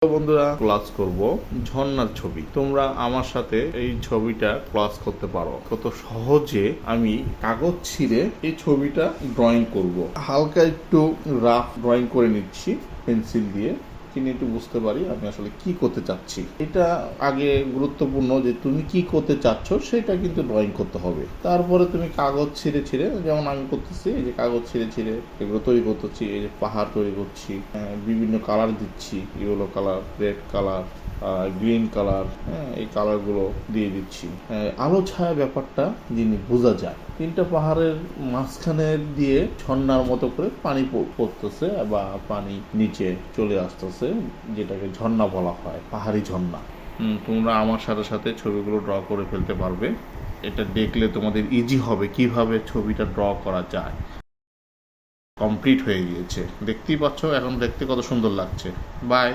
বন্ধুরা, ক্লাস করব ঝর্ণার ছবি। তোমরা আমার সাথে এই ছবিটা ক্লাস করতে পারো। কত সহজে আমি কাগজ ছিঁড়ে এই ছবিটা ড্রয়িং করব। হালকা একটু রাফ ড্রয়িং করে নিচ্ছি পেন্সিল দিয়ে, একটু বুঝতে পারি আমি আসলে কি করতে চাচ্ছি। এটা আগে গুরুত্বপূর্ণ যে তুমি কি করতে চাচ্ছ সেটা কিন্তু ড্রয়িং করতে হবে। তারপরে তুমি কাগজ ছিঁড়ে ছিঁড়ে, যেমন আমি করতেছি, এই যে কাগজ ছিঁড়ে ছিঁড়ে এগুলো তৈরি করতেছি। এই যে পাহাড় তৈরি করছি, বিভিন্ন কালার দিচ্ছি, yellow colour, red colour, green colour, এই কালারগুলো দিয়ে দিচ্ছি। আলো ছায়া ব্যাপারটা যিনি বোঝা যায়। তিনটা পাহাড়ের মাঝখানে দিয়ে ঝর্ণার মতো করে পানি পড়তেছে বা পানি নিচে চলে আসতেছে, যেটাকে ঝর্ণা বলা হয়, পাহাড়ি ঝর্ণা। তোমরা আমার সাথে সাথে ছবিগুলো ড্র করে ফেলতে পারবে। এটা দেখলে তোমাদের ইজি হবে কিভাবে ছবিটা ড্র করা যায়। কমপ্লিট হয়ে গিয়েছে, দেখতেই পাচ্ছ, এখন দেখতে কত সুন্দর লাগছে। বাই।